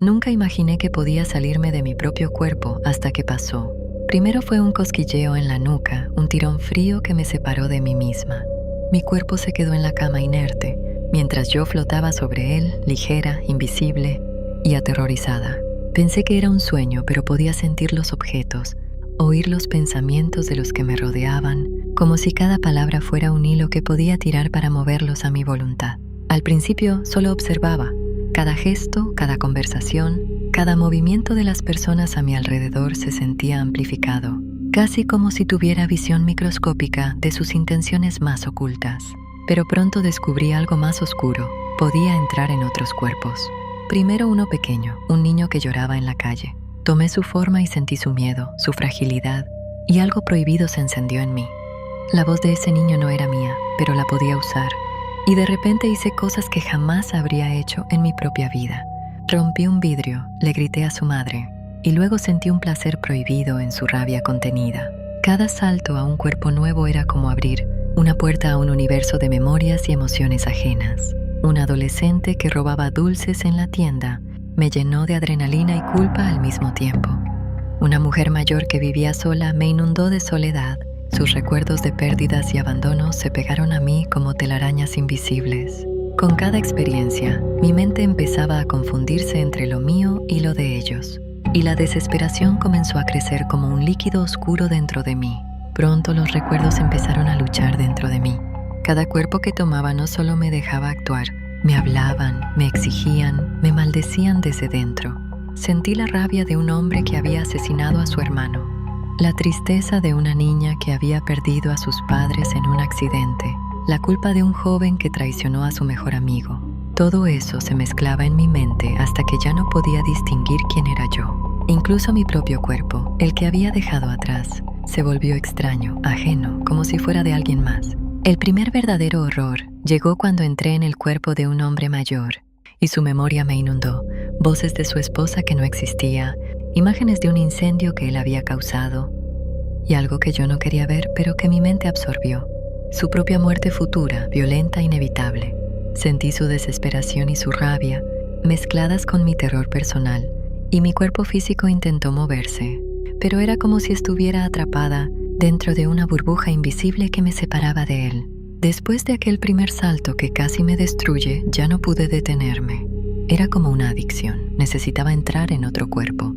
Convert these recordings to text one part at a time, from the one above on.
Nunca imaginé que podía salirme de mi propio cuerpo hasta que pasó. Primero fue un cosquilleo en la nuca, un tirón frío que me separó de mí misma. Mi cuerpo se quedó en la cama inerte, mientras yo flotaba sobre él, ligera, invisible y aterrorizada. Pensé que era un sueño, pero podía sentir los objetos, oír los pensamientos de los que me rodeaban, como si cada palabra fuera un hilo que podía tirar para moverlos a mi voluntad. Al principio solo observaba. Cada gesto, cada conversación, cada movimiento de las personas a mi alrededor se sentía amplificado, casi como si tuviera visión microscópica de sus intenciones más ocultas. Pero pronto descubrí algo más oscuro. Podía entrar en otros cuerpos. Primero uno pequeño, un niño que lloraba en la calle. Tomé su forma y sentí su miedo, su fragilidad, y algo prohibido se encendió en mí. La voz de ese niño no era mía, pero la podía usar. Y de repente hice cosas que jamás habría hecho en mi propia vida. Rompí un vidrio, le grité a su madre, y luego sentí un placer prohibido en su rabia contenida. Cada salto a un cuerpo nuevo era como abrir una puerta a un universo de memorias y emociones ajenas. Un adolescente que robaba dulces en la tienda me llenó de adrenalina y culpa al mismo tiempo. Una mujer mayor que vivía sola me inundó de soledad. Sus recuerdos de pérdidas y abandono se pegaron a mí como telarañas invisibles. Con cada experiencia, mi mente empezaba a confundirse entre lo mío y lo de ellos, y la desesperación comenzó a crecer como un líquido oscuro dentro de mí. Pronto los recuerdos empezaron a luchar dentro de mí. Cada cuerpo que tomaba no solo me dejaba actuar, me hablaban, me exigían, me maldecían desde dentro. Sentí la rabia de un hombre que había asesinado a su hermano. La tristeza de una niña que había perdido a sus padres en un accidente, la culpa de un joven que traicionó a su mejor amigo. Todo eso se mezclaba en mi mente hasta que ya no podía distinguir quién era yo. Incluso mi propio cuerpo, el que había dejado atrás, se volvió extraño, ajeno, como si fuera de alguien más. El primer verdadero horror llegó cuando entré en el cuerpo de un hombre mayor, y su memoria me inundó. Voces de su esposa que no existía, imágenes de un incendio que él había causado, y algo que yo no quería ver, pero que mi mente absorbió. Su propia muerte futura, violenta e inevitable. Sentí su desesperación y su rabia, mezcladas con mi terror personal, y mi cuerpo físico intentó moverse, pero era como si estuviera atrapada dentro de una burbuja invisible que me separaba de él. Después de aquel primer salto que casi me destruye, ya no pude detenerme. Era como una adicción. Necesitaba entrar en otro cuerpo,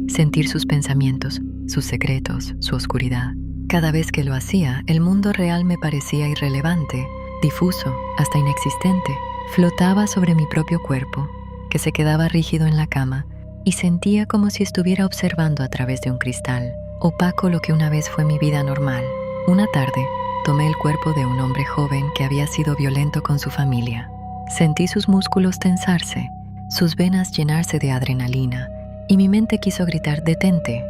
sentir sus pensamientos, sus secretos, su oscuridad. Cada vez que lo hacía, el mundo real me parecía irrelevante, difuso, hasta inexistente. Flotaba sobre mi propio cuerpo, que se quedaba rígido en la cama, y sentía como si estuviera observando a través de un cristal, opaco lo que una vez fue mi vida normal. Una tarde, tomé el cuerpo de un hombre joven que había sido violento con su familia. Sentí sus músculos tensarse, sus venas llenarse de adrenalina, y mi mente quiso gritar «detente»,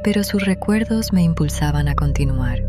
pero sus recuerdos me impulsaban a continuar.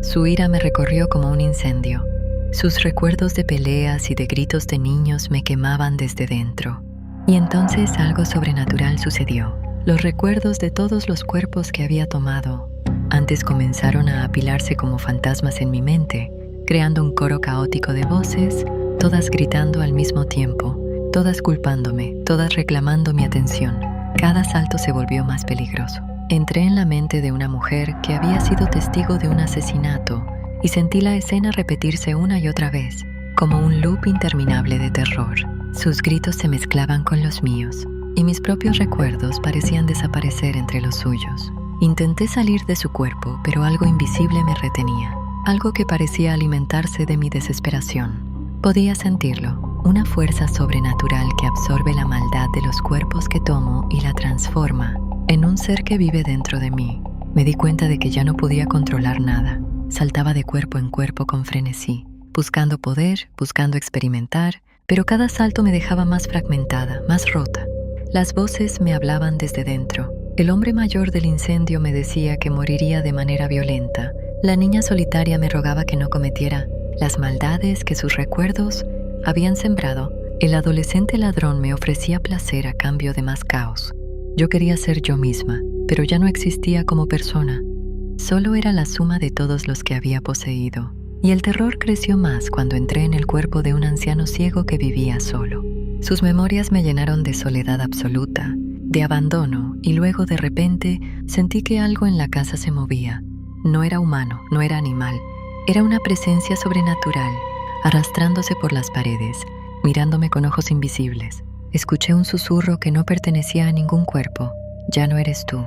Su ira me recorrió como un incendio. Sus recuerdos de peleas y de gritos de niños me quemaban desde dentro. Y entonces algo sobrenatural sucedió. Los recuerdos de todos los cuerpos que había tomado antes comenzaron a apilarse como fantasmas en mi mente, creando un coro caótico de voces, todas gritando al mismo tiempo, todas culpándome, todas reclamando mi atención. Cada salto se volvió más peligroso. Entré en la mente de una mujer que había sido testigo de un asesinato y sentí la escena repetirse una y otra vez, como un loop interminable de terror. Sus gritos se mezclaban con los míos, y mis propios recuerdos parecían desaparecer entre los suyos. Intenté salir de su cuerpo, pero algo invisible me retenía, algo que parecía alimentarse de mi desesperación. Podía sentirlo, una fuerza sobrenatural que absorbe la maldad de los cuerpos que tomo y la transforma en un ser que vive dentro de mí. Me di cuenta de que ya no podía controlar nada. Saltaba de cuerpo en cuerpo con frenesí, buscando poder, buscando experimentar, pero cada salto me dejaba más fragmentada, más rota. Las voces me hablaban desde dentro. El hombre mayor del incendio me decía que moriría de manera violenta. La niña solitaria me rogaba que no cometiera las maldades que sus recuerdos habían sembrado. El adolescente ladrón me ofrecía placer a cambio de más caos. Yo quería ser yo misma, pero ya no existía como persona. Solo era la suma de todos los que había poseído. Y el terror creció más cuando entré en el cuerpo de un anciano ciego que vivía solo. Sus memorias me llenaron de soledad absoluta, de abandono, y luego de repente sentí que algo en la casa se movía. No era humano, no era animal, era una presencia sobrenatural, arrastrándose por las paredes, mirándome con ojos invisibles. Escuché un susurro que no pertenecía a ningún cuerpo. Ya no eres tú,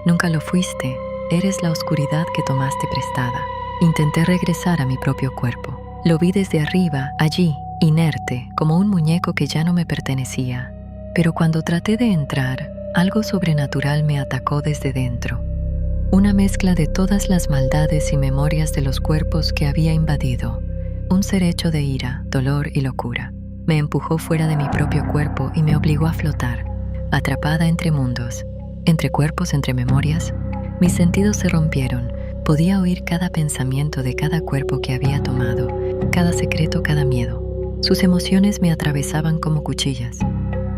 nunca lo fuiste, eres la oscuridad que tomaste prestada. Intenté regresar a mi propio cuerpo. Lo vi desde arriba, allí, inerte, como un muñeco que ya no me pertenecía. Pero cuando traté de entrar, algo sobrenatural me atacó desde dentro. Una mezcla de todas las maldades y memorias de los cuerpos que había invadido. Un ser hecho de ira, dolor y locura. Me empujó fuera de mi propio cuerpo y me obligó a flotar, atrapada entre mundos, entre cuerpos, entre memorias. Mis sentidos se rompieron. Podía oír cada pensamiento de cada cuerpo que había tomado, cada secreto, cada miedo. Sus emociones me atravesaban como cuchillas.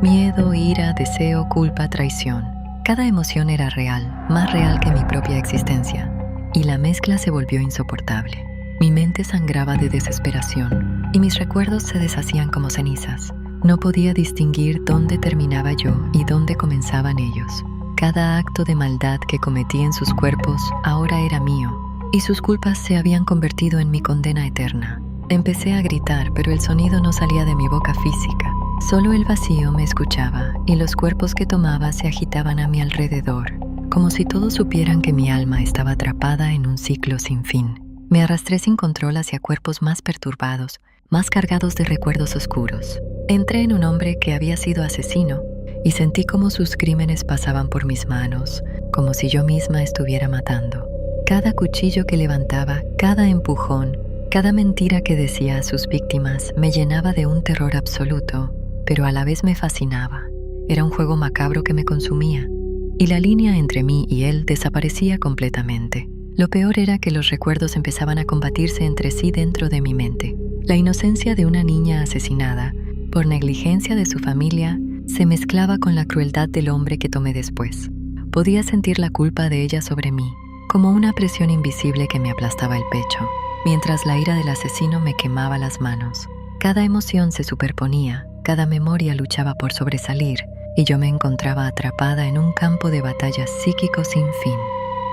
Miedo, ira, deseo, culpa, traición. Cada emoción era real, más real que mi propia existencia, y la mezcla se volvió insoportable. Mi mente sangraba de desesperación, y mis recuerdos se deshacían como cenizas. No podía distinguir dónde terminaba yo y dónde comenzaban ellos. Cada acto de maldad que cometí en sus cuerpos ahora era mío, y sus culpas se habían convertido en mi condena eterna. Empecé a gritar, pero el sonido no salía de mi boca física. Solo el vacío me escuchaba, y los cuerpos que tomaba se agitaban a mi alrededor, como si todos supieran que mi alma estaba atrapada en un ciclo sin fin. Me arrastré sin control hacia cuerpos más perturbados, más cargados de recuerdos oscuros. Entré en un hombre que había sido asesino, y sentí como sus crímenes pasaban por mis manos, como si yo misma estuviera matando. Cada cuchillo que levantaba, cada empujón, cada mentira que decía a sus víctimas me llenaba de un terror absoluto, pero a la vez me fascinaba. Era un juego macabro que me consumía, y la línea entre mí y él desaparecía completamente. Lo peor era que los recuerdos empezaban a combatirse entre sí dentro de mi mente. La inocencia de una niña asesinada, por negligencia de su familia, se mezclaba con la crueldad del hombre que tomé después. Podía sentir la culpa de ella sobre mí, como una presión invisible que me aplastaba el pecho, mientras la ira del asesino me quemaba las manos. Cada emoción se superponía, cada memoria luchaba por sobresalir, y yo me encontraba atrapada en un campo de batalla psíquico sin fin.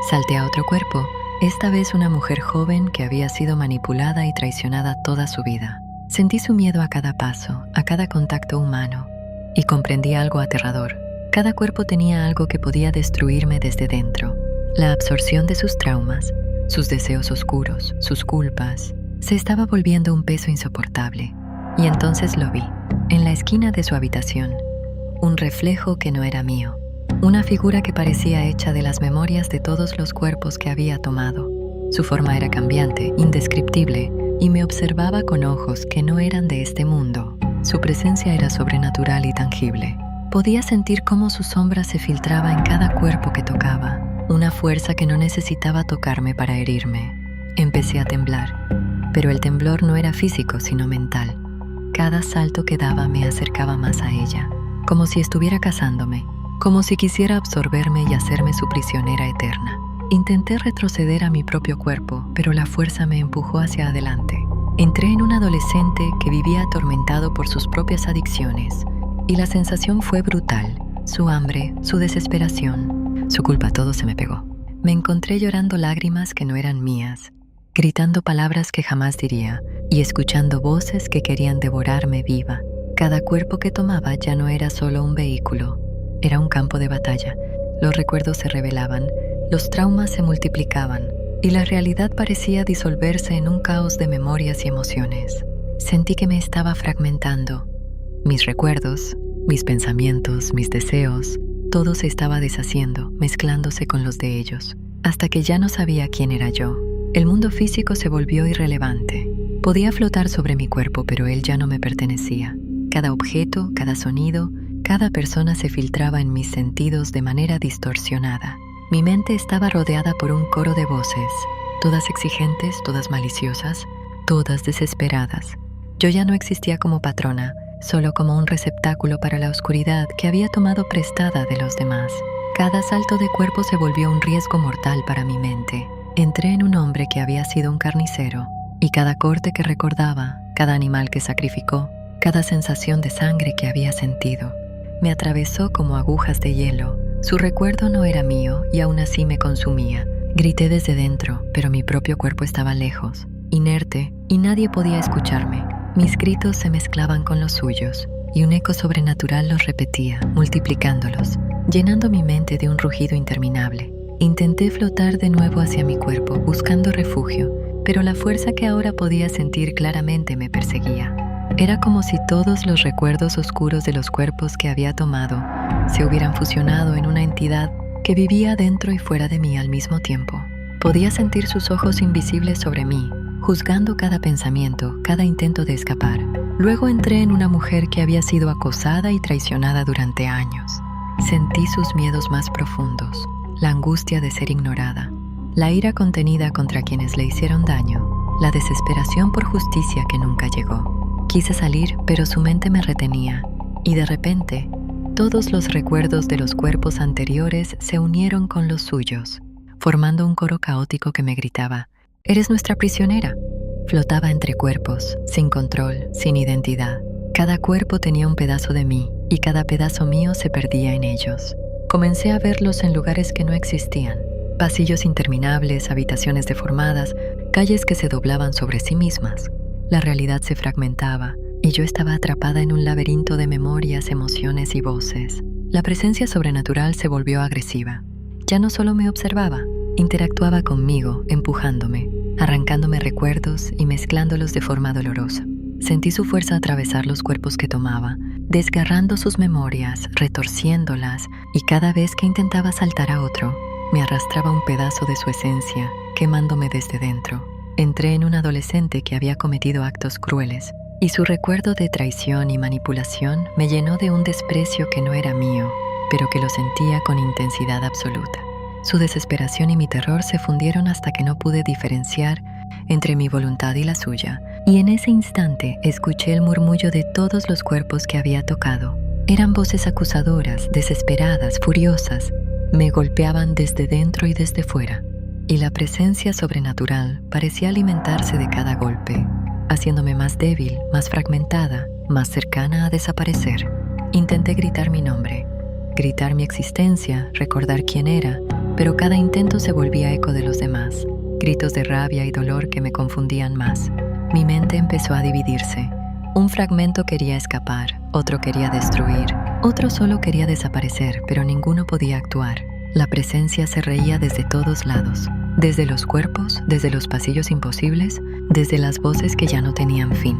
Salté a otro cuerpo, esta vez una mujer joven que había sido manipulada y traicionada toda su vida. Sentí su miedo a cada paso, a cada contacto humano, y comprendí algo aterrador. Cada cuerpo tenía algo que podía destruirme desde dentro. La absorción de sus traumas, sus deseos oscuros, sus culpas, se estaba volviendo un peso insoportable. Y entonces lo vi, en la esquina de su habitación, un reflejo que no era mío, una figura que parecía hecha de las memorias de todos los cuerpos que había tomado. Su forma era cambiante, indescriptible, y me observaba con ojos que no eran de este mundo. Su presencia era sobrenatural y tangible. Podía sentir cómo su sombra se filtraba en cada cuerpo que tocaba, una fuerza que no necesitaba tocarme para herirme. Empecé a temblar, pero el temblor no era físico sino mental. Cada salto que daba me acercaba más a ella, como si estuviera cazándome, como si quisiera absorberme y hacerme su prisionera eterna. Intenté retroceder a mi propio cuerpo, pero la fuerza me empujó hacia adelante. Entré en un adolescente que vivía atormentado por sus propias adicciones, y la sensación fue brutal. Su hambre, su desesperación, su culpa, todo se me pegó. Me encontré llorando lágrimas que no eran mías, gritando palabras que jamás diría, y escuchando voces que querían devorarme viva. Cada cuerpo que tomaba ya no era solo un vehículo, era un campo de batalla. Los recuerdos se revelaban, los traumas se multiplicaban, y la realidad parecía disolverse en un caos de memorias y emociones. Sentí que me estaba fragmentando. Mis recuerdos, mis pensamientos, mis deseos, todo se estaba deshaciendo, mezclándose con los de ellos, hasta que ya no sabía quién era yo. El mundo físico se volvió irrelevante. Podía flotar sobre mi cuerpo, pero él ya no me pertenecía. Cada objeto, cada sonido, cada persona se filtraba en mis sentidos de manera distorsionada. Mi mente estaba rodeada por un coro de voces, todas exigentes, todas maliciosas, todas desesperadas. Yo ya no existía como patrona, solo como un receptáculo para la oscuridad que había tomado prestada de los demás. Cada salto de cuerpo se volvió un riesgo mortal para mi mente. Entré en un hombre que había sido un carnicero, y cada corte que recordaba, cada animal que sacrificó, Cada sensación de sangre que había sentido me atravesó como agujas de hielo. Su recuerdo no era mío y aún así me consumía. Grité desde dentro, pero mi propio cuerpo estaba lejos, inerte, y nadie podía escucharme. Mis gritos se mezclaban con los suyos, y un eco sobrenatural los repetía, multiplicándolos, llenando mi mente de un rugido interminable. Intenté flotar de nuevo hacia mi cuerpo, buscando refugio, pero la fuerza que ahora podía sentir claramente me perseguía. Era como si todos los recuerdos oscuros de los cuerpos que había tomado se hubieran fusionado en una entidad que vivía dentro y fuera de mí al mismo tiempo. Podía sentir sus ojos invisibles sobre mí, juzgando cada pensamiento, cada intento de escapar. Luego entré en una mujer que había sido acosada y traicionada durante años. Sentí sus miedos más profundos, la angustia de ser ignorada, la ira contenida contra quienes le hicieron daño, la desesperación por justicia que nunca llegó. Quise salir, pero su mente me retenía, y de repente, todos los recuerdos de los cuerpos anteriores se unieron con los suyos, formando un coro caótico que me gritaba: «Eres nuestra prisionera». Flotaba entre cuerpos, sin control, sin identidad. Cada cuerpo tenía un pedazo de mí, y cada pedazo mío se perdía en ellos. Comencé a verlos en lugares que no existían. Pasillos interminables, habitaciones deformadas, calles que se doblaban sobre sí mismas. La realidad se fragmentaba, y yo estaba atrapada en un laberinto de memorias, emociones y voces. La presencia sobrenatural se volvió agresiva. Ya no solo me observaba, interactuaba conmigo, empujándome, arrancándome recuerdos y mezclándolos de forma dolorosa. Sentí su fuerza atravesar los cuerpos que tomaba, desgarrando sus memorias, retorciéndolas, y cada vez que intentaba saltar a otro, me arrastraba un pedazo de su esencia, quemándome desde dentro. Entré en un adolescente que había cometido actos crueles, y su recuerdo de traición y manipulación me llenó de un desprecio que no era mío, pero que lo sentía con intensidad absoluta. Su desesperación y mi terror se fundieron hasta que no pude diferenciar entre mi voluntad y la suya, y en ese instante escuché el murmullo de todos los cuerpos que había tocado. Eran voces acusadoras, desesperadas, furiosas. Me golpeaban desde dentro y desde fuera, y la presencia sobrenatural parecía alimentarse de cada golpe, haciéndome más débil, más fragmentada, más cercana a desaparecer. Intenté gritar mi nombre, gritar mi existencia, recordar quién era, pero cada intento se volvía eco de los demás, gritos de rabia y dolor que me confundían más. Mi mente empezó a dividirse. Un fragmento quería escapar, otro quería destruir, otro solo quería desaparecer, pero ninguno podía actuar. La presencia se reía desde todos lados, desde los cuerpos, desde los pasillos imposibles, desde las voces que ya no tenían fin.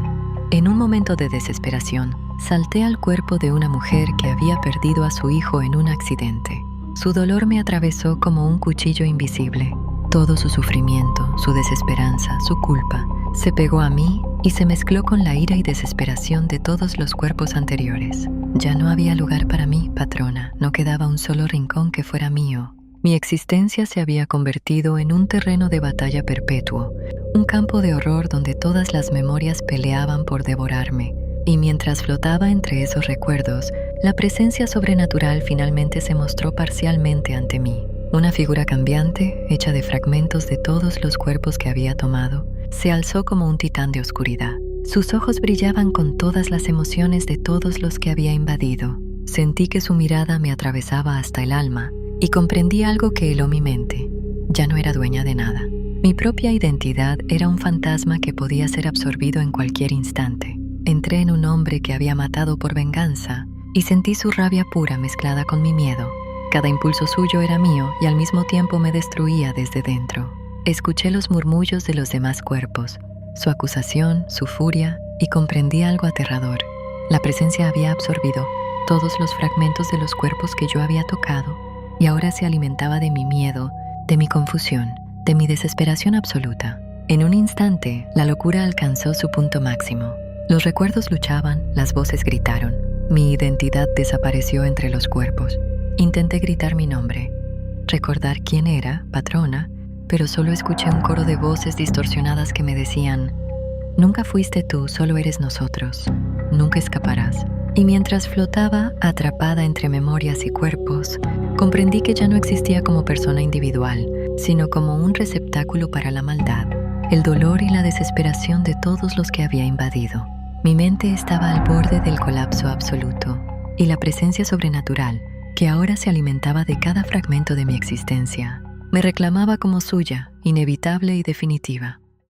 En un momento de desesperación, salté al cuerpo de una mujer que había perdido a su hijo en un accidente. Su dolor me atravesó como un cuchillo invisible. Todo su sufrimiento, su desesperanza, su culpa, se pegó a mí y se mezcló con la ira y desesperación de todos los cuerpos anteriores. Ya no había lugar para mí, patrona, no quedaba un solo rincón que fuera mío. Mi existencia se había convertido en un terreno de batalla perpetuo, un campo de horror donde todas las memorias peleaban por devorarme. Y mientras flotaba entre esos recuerdos, la presencia sobrenatural finalmente se mostró parcialmente ante mí. Una figura cambiante, hecha de fragmentos de todos los cuerpos que había tomado, se alzó como un titán de oscuridad. Sus ojos brillaban con todas las emociones de todos los que había invadido. Sentí que su mirada me atravesaba hasta el alma y comprendí algo que heló mi mente. Ya no era dueña de nada. Mi propia identidad era un fantasma que podía ser absorbido en cualquier instante. Entré en un hombre que había matado por venganza y sentí su rabia pura mezclada con mi miedo. Cada impulso suyo era mío y al mismo tiempo me destruía desde dentro. Escuché los murmullos de los demás cuerpos, su acusación, su furia, y comprendí algo aterrador. La presencia había absorbido todos los fragmentos de los cuerpos que yo había tocado y ahora se alimentaba de mi miedo, de mi confusión, de mi desesperación absoluta. En un instante, la locura alcanzó su punto máximo. Los recuerdos luchaban, las voces gritaron. Mi identidad desapareció entre los cuerpos. Intenté gritar mi nombre, recordar quién era, patrona, pero solo escuché un coro de voces distorsionadas que me decían: «Nunca fuiste tú, solo eres nosotros. Nunca escaparás». Y mientras flotaba, atrapada entre memorias y cuerpos, comprendí que ya no existía como persona individual, sino como un receptáculo para la maldad, el dolor y la desesperación de todos los que había invadido. Mi mente estaba al borde del colapso absoluto, y la presencia sobrenatural, que ahora se alimentaba de cada fragmento de mi existencia, me reclamaba como suya, inevitable y definitiva.